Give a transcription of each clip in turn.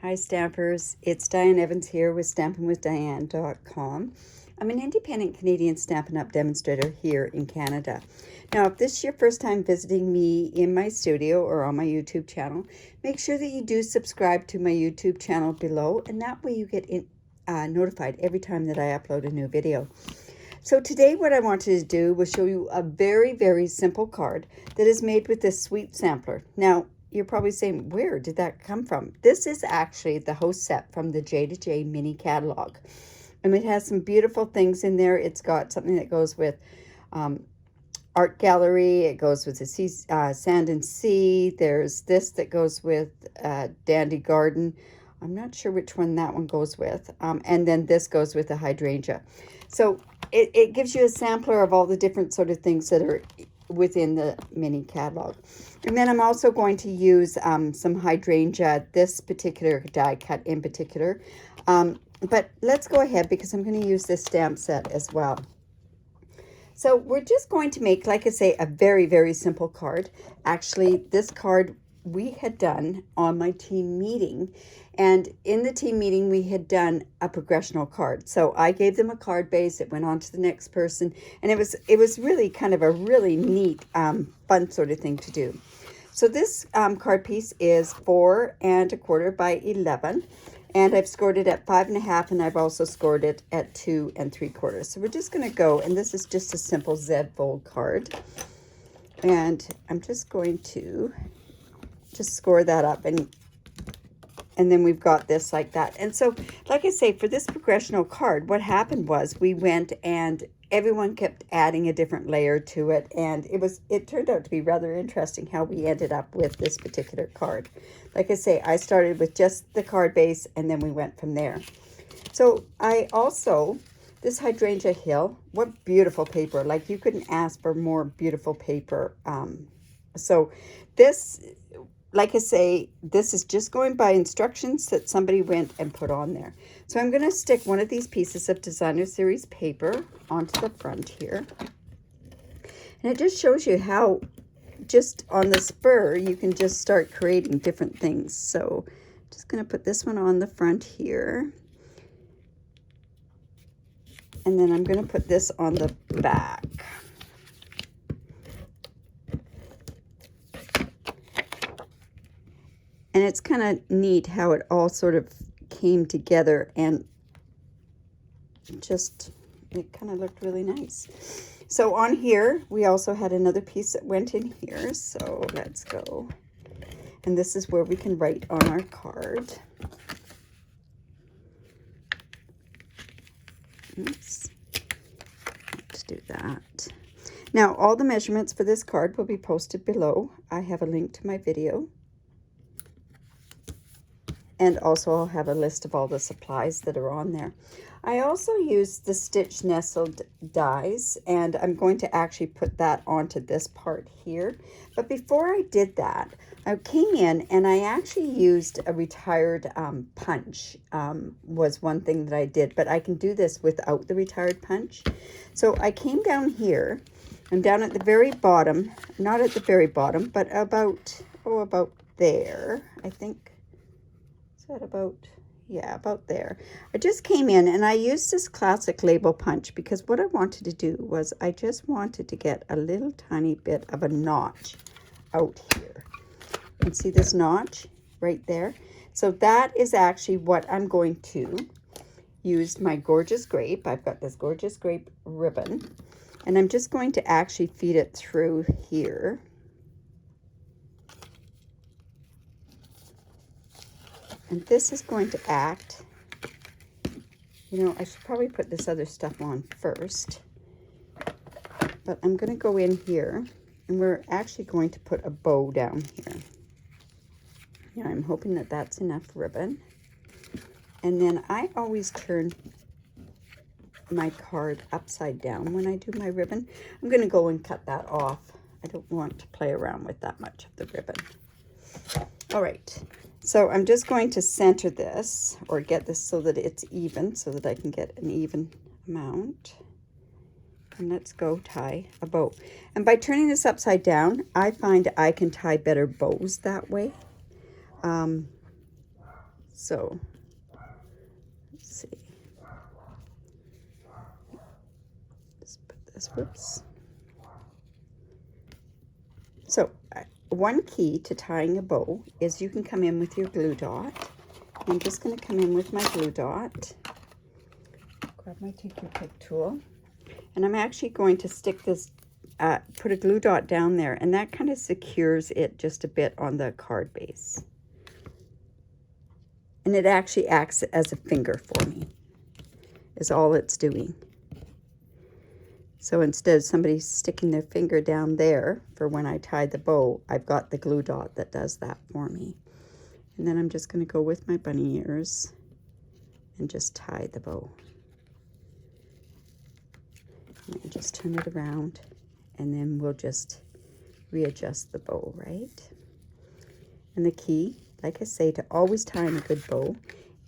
Hi Stampers, it's Diane Evans here with stampingwithdiane.com. I'm an independent Canadian Stampin' Up demonstrator here in Canada. Now, if this is your first time visiting me in my studio or on my YouTube channel, make sure that you do subscribe to my YouTube channel below, and that way you get notified every time that I upload a new video. So today what I wanted to do was show you a very, very simple card that is made with this sweet sampler. Now, you're probably saying, where did that come from? This is actually the host set from the J to J mini catalog. And it has some beautiful things in there. It's got something that goes with art gallery. It goes with the sea, sand and sea. There's this that goes with dandy garden. I'm not sure which one that one goes with. And then this goes with the hydrangea. So it gives you a sampler of all the different sort of things that are within the mini catalog. And then I'm also going to use some hydrangea, this particular die cut in particular. But let's go ahead because I'm going to use this stamp set as well. So we're just going to make, like I say, a very, very simple card. Actually, this card we had done on my team meeting. And in the team meeting, we had done a progressional card. So I gave them a card base. It went on to the next person. And it was really kind of a really neat, fun sort of thing to do. So this card piece is 4 1/4 by 11. And I've scored it at 5 1/2, and I've also scored it at 2 3/4. So we're just going to go, and this is just a simple Z fold card. And I'm just going to just score that up, and then we've got this like that. And so, like I say, for this progressional card, what happened was we went and everyone kept adding a different layer to it, and it turned out to be rather interesting how we ended up with this particular card. Like I say, I started with just the card base, and then we went from there. So I also, this hydrangea hill, what beautiful paper. Like, you couldn't ask for more beautiful paper. So this, like I say, this is just going by instructions that somebody went and put on there. So I'm going to stick one of these pieces of Designer Series paper onto the front here. And it just shows you how, just on the spur, you can just start creating different things. So just going to put this one on the front here. And then I'm going to put this on the back. And it's kind of neat how it all sort of came together, and just, it kind of looked really nice. So on here, we also had another piece that went in here. So let's go. And this is where we can write on our card. Oops. Let's do that. Now, all the measurements for this card will be posted below. I have a link to my video. And also I'll have a list of all the supplies that are on there. I also used the Stitch Nestled dies, and I'm going to actually put that onto this part here. But before I did that, I came in and I actually used a retired punch, was one thing that I did. But I can do this without the retired punch. So I came down here, and down at the very bottom, not at the very bottom, but about there, I think. That about, yeah, about there. I just came in and I used this classic label punch because what I wanted to do was I just wanted to get a little tiny bit of a notch out here. You can see this notch right there. So that is actually what I'm going to use my Gorgeous Grape. I've got this Gorgeous Grape ribbon, and I'm just going to actually feed it through here. And this is going to act, you know, I should probably put this other stuff on first. But I'm going to go in here, and we're actually going to put a bow down here. Now, I'm hoping that that's enough ribbon. And then I always turn my card upside down when I do my ribbon. I'm going to go and cut that off. I don't want to play around with that much of the ribbon. All right. So I'm just going to center this, or get this so that it's even, so that I can get an even amount. And let's go tie a bow. And by turning this upside down, I find I can tie better bows that way. So, let's see. Just put this, whoops. So, one key to tying a bow is you can come in with your glue dot. I'm just going to come in with my glue dot. Grab my Take Your Pick tool. And I'm actually going to stick this, put a glue dot down there, and that kind of secures it just a bit on the card base. And it actually acts as a finger for me, is all it's doing. So instead of somebody sticking their finger down there for when I tie the bow, I've got the glue dot that does that for me. And then I'm just going to go with my bunny ears and just tie the bow. And just turn it around, and then we'll just readjust the bow, right? And the key, like I say, to always tying a good bow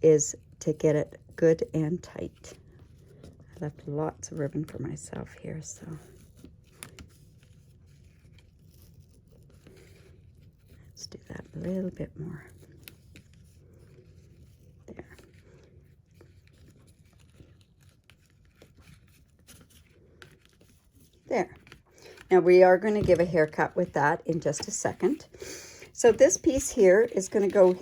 is to get it good and tight. I left lots of ribbon for myself here, so. Let's do that a little bit more. There. There. Now we are going to give a haircut with that in just a second. So this piece here is going to go,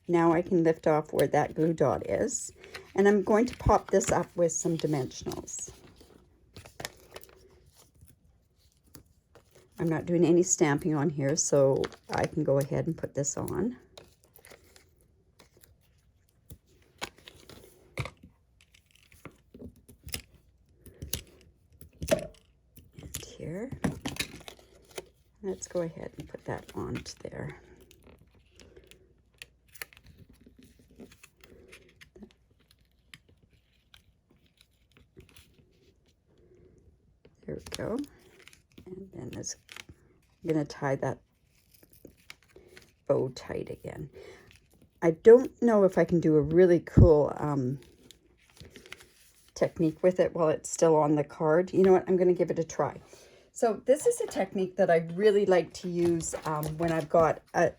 now I can lift off where that glue dot is. And I'm going to pop this up with some dimensionals. I'm not doing any stamping on here, so I can go ahead and put this on. Here. Let's go ahead and put that on there. There we go. And then this, I'm going to tie that bow tight again. I don't know if I can do a really cool technique with it while it's still on the card. You know what? I'm going to give it a try. So this is a technique that I really like to use when I've got a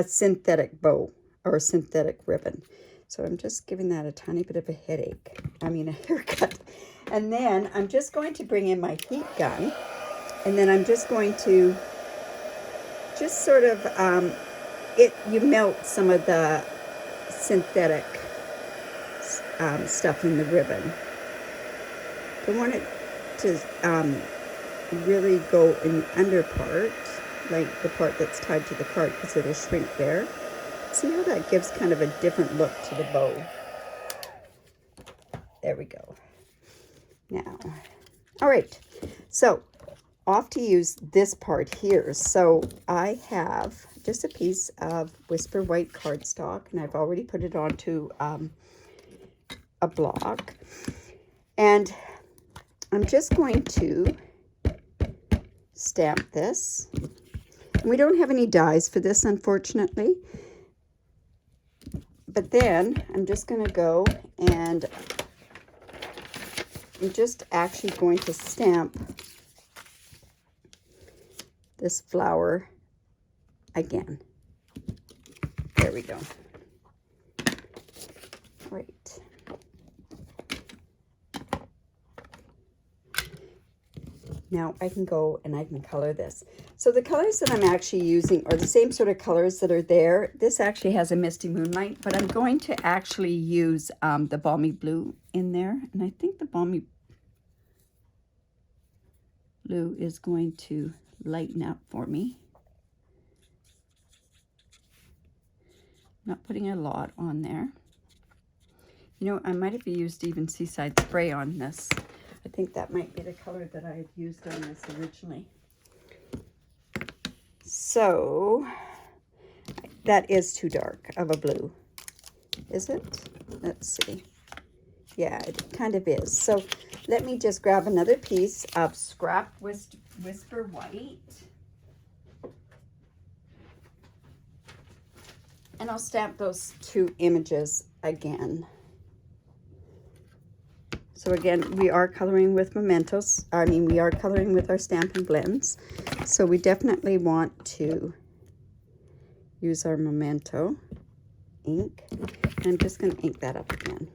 synthetic bow or a synthetic ribbon. So I'm just giving that a tiny bit of a headache. I mean a haircut. And then I'm just going to bring in my heat gun. And then I'm just going to just sort of, you melt some of the synthetic stuff in the ribbon. I want it to really go in the under part, like the part that's tied to the card, because it'll shrink there. See how that gives kind of a different look to the bow. There we go. Now, all right, so off to use this part here. So I have just a piece of Whisper White cardstock, and I've already put it onto a block. And I'm just going to stamp this. And we don't have any dies for this, unfortunately. But then I'm just going to go and I'm just actually going to stamp this flower again. There we go. Right. Now I can go and I can color this. So the colors that I'm actually using are the same sort of colors that are there. This actually has a Misty Moonlight, but I'm going to actually use the Balmy Blue in there. And I think the Balmy Blue is going to lighten up for me. Not putting a lot on there. You know, I might have used even Seaside Spray on this. I think that might be the color that I had used on this originally. So, that is too dark of a blue, is it? Let's see. Yeah, it kind of is. So, let me just grab another piece of Scrap Whisper White. And I'll stamp those two images again. So again, we are coloring with mementos. I mean, we are coloring with our Stampin' Blends. So we definitely want to use our memento ink. And I'm just going to ink that up again.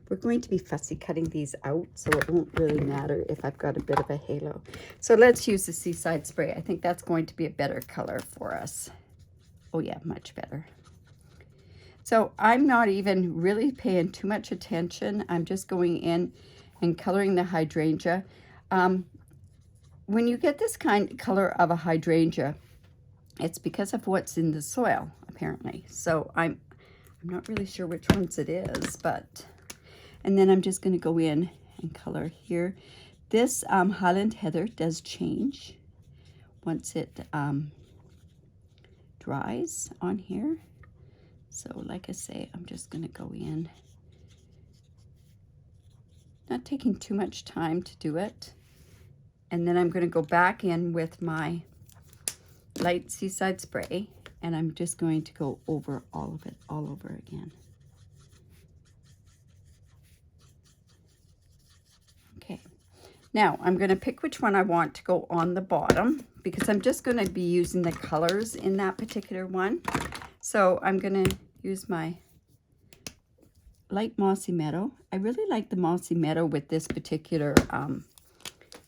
We're going to be fussy cutting these out, so it won't really matter if I've got a bit of a halo. So let's use the Seaside Spray. I think that's going to be a better color for us. Oh yeah, much better. So I'm not even really paying too much attention. I'm just going in and coloring the hydrangea. When you get this color of a hydrangea, it's because of what's in the soil, apparently. So I'm not really sure which ones it is, but... And then I'm just going to go in and color here. This Highland Heather does change once it dries on here. So like I say, I'm just going to go in. Not taking too much time to do it. And then I'm going to go back in with my light Seaside Spray. And I'm just going to go over all of it all over again. Okay, now I'm going to pick which one I want to go on the bottom because I'm just going to be using the colors in that particular one. So I'm going to use my light Mossy Meadow. I really like the Mossy Meadow with this particular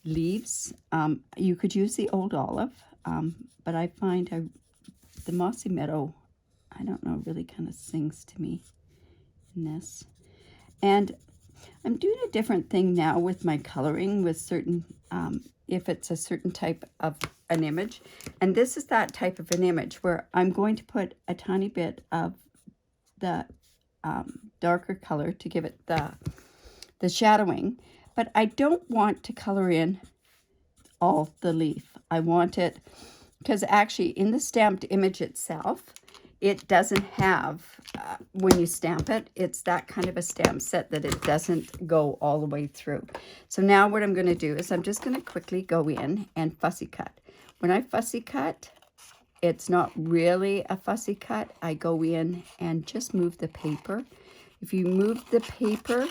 leaves. You could use the Old Olive, but I find the Mossy Meadow, I don't know, really kind of sings to me in this. And I'm doing a different thing now with my coloring with certain, if it's a certain type of an image. And this is that type of an image where I'm going to put a tiny bit of the darker color to give it the shadowing. But I don't want to color in all the leaf. I want it, because actually in the stamped image itself, it doesn't have, when you stamp it, it's that kind of a stamp set that it doesn't go all the way through. So now what I'm going to do is I'm just going to quickly go in and fussy cut. When I fussy cut, it's not really a fussy cut. I go in and just move the paper. If you move the paper,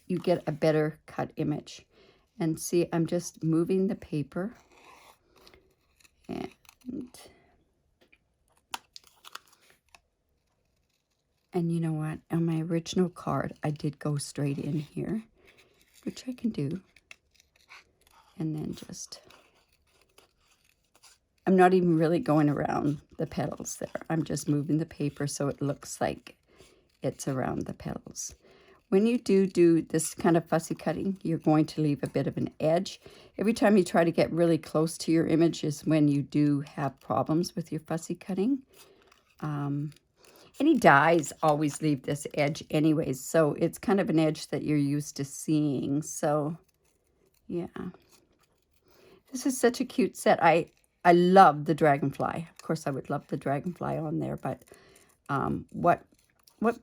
you get a better cut image. And see, I'm just moving the paper. And you know what? On my original card, I did go straight in here, which I can do. And then just... I'm not even really going around the petals there. I'm just moving the paper so it looks like it's around the petals. When you do this kind of fussy cutting, you're going to leave a bit of an edge. Every time you try to get really close to your image is when you do have problems with your fussy cutting. Any dies always leave this edge anyways, so it's kind of an edge that you're used to seeing. So, yeah. This is such a cute set. I love the dragonfly. Of course, I would love the dragonfly on there, but what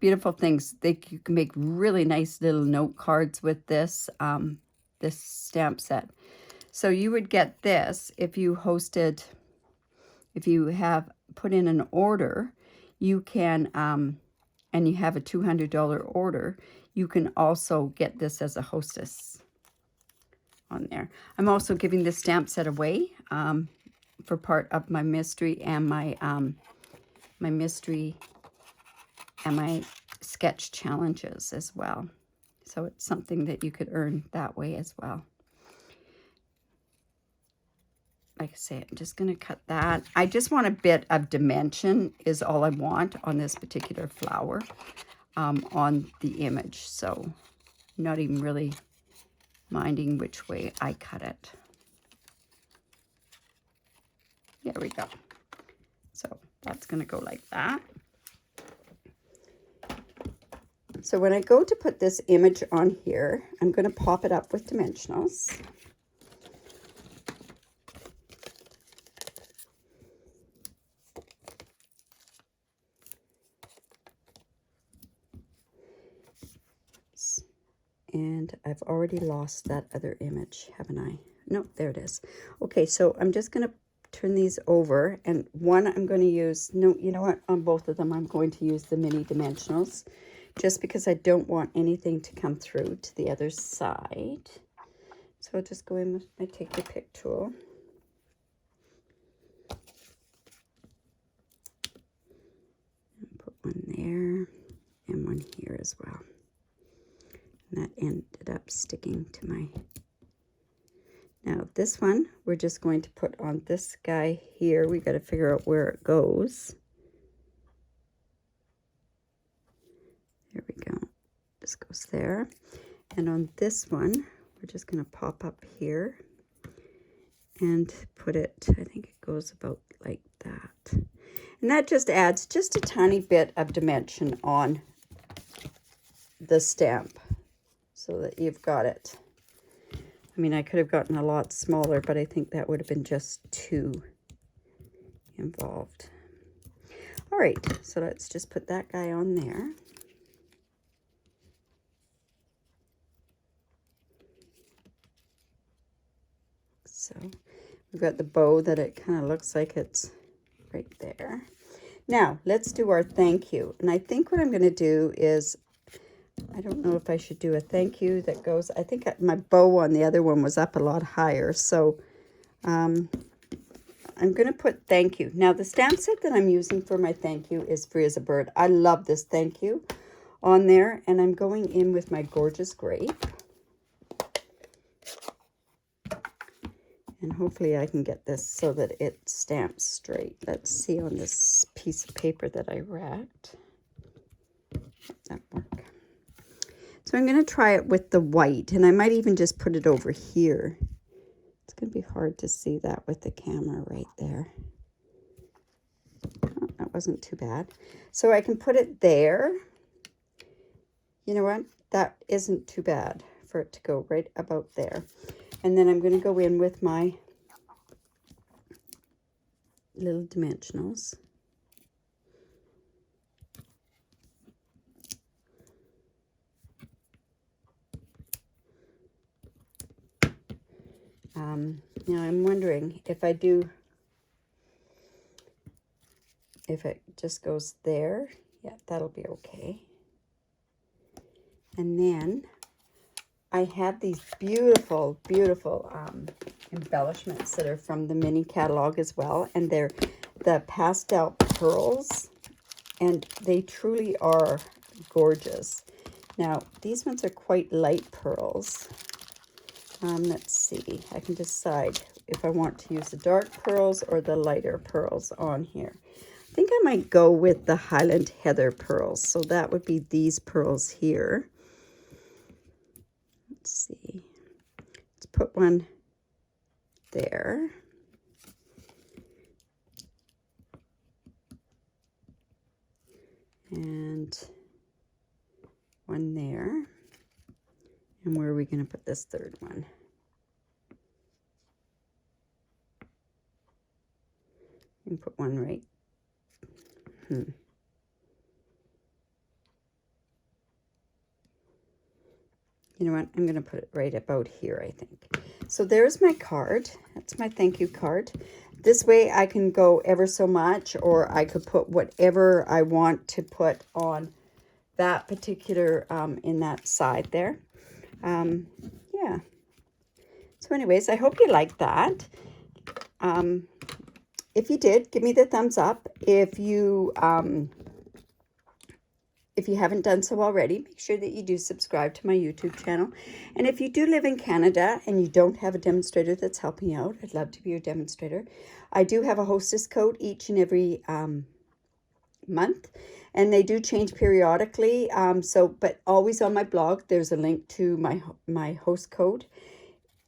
beautiful things. You can make really nice little note cards with this, this stamp set. So you would get this if you hosted, if you have put in an order, you can, and you have a $200 order, you can also get this as a hostess on there. I'm also giving this stamp set away for part of my mystery and my mystery and my sketch challenges as well. So it's something that you could earn that way as well. Like I say, I'm just going to cut that. I just want a bit of dimension is all I want on this particular flower on the image. So not even really minding which way I cut it. There we go. So that's going to go like that. So when I go to put this image on here, I'm going to pop it up with dimensionals. And I've already lost that other image, haven't I? No, there it is. Okay, so I'm just going to turn these over. And one I'm going to use, no, you know what? On both of them, I'm going to use the mini dimensionals. Just because I don't want anything to come through to the other side. So I'll just go in with my Take Your Pick tool. And put one there and one here as well. And that ended up sticking to my... Now this one, we're just going to put on this guy here. We got to figure out where it goes. There we go. This goes there. And on this one, we're just going to pop up here and put it, I think it goes about like that. And that just adds just a tiny bit of dimension on the stamp so that you've got it. I mean, I could have gotten a lot smaller, but I think that would have been just too involved. All right, so let's just put that guy on there. So we've got the bow that it kind of looks like it's right there. Now, let's do our thank you. And I think what I'm going to do is, I don't know if I should do a thank you that goes, I think my bow on the other one was up a lot higher. So I'm going to put thank you. Now, the stamp set that I'm using for my thank you is Free as a Bird. I love this thank you on there. And I'm going in with my Gorgeous Grape. And hopefully I can get this so that it stamps straight. Let's see on this piece of paper that I wrapped. That work. So I'm going to try it with the white, and I might even just put it over here. It's going to be hard to see that with the camera right there. Oh, that wasn't too bad. So I can put it there. You know what? That isn't too bad for it to go right about there. And then I'm going to go in with my little dimensionals. Now I'm wondering if I do, if it just goes there, yeah, that'll be okay. And then I have these beautiful, beautiful embellishments that are from the mini catalog as well. And they're the pastel pearls. And they truly are gorgeous. Now, these ones are quite light pearls. Let's see. I can decide if I want to use the dark pearls or the lighter pearls on here. I think I might go with the Highland Heather pearls. So that would be these pearls here. Let's see. Let's put one there. And one there. And where are we going to put this third one? And put one right. You know what? I'm going to put it right about here, I think. So there's my card. That's my thank you card. This way I can go ever so much, or I could put whatever I want to put on that particular, in that side there. Yeah. So anyways, I hope you liked that. If you did, give me the thumbs up. If you haven't done so already, make sure that you do subscribe to my YouTube channel. And if you do live in Canada and you don't have a demonstrator that's helping you out, I'd love to be your demonstrator. I do have a hostess code each and every month, and they do change periodically. But always on my blog, there's a link to my host code.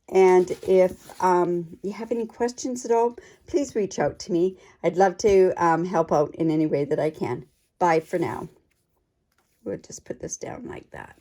And if you have any questions at all, please reach out to me. I'd love to help out in any way that I can. Bye for now. We'll just put this down like that.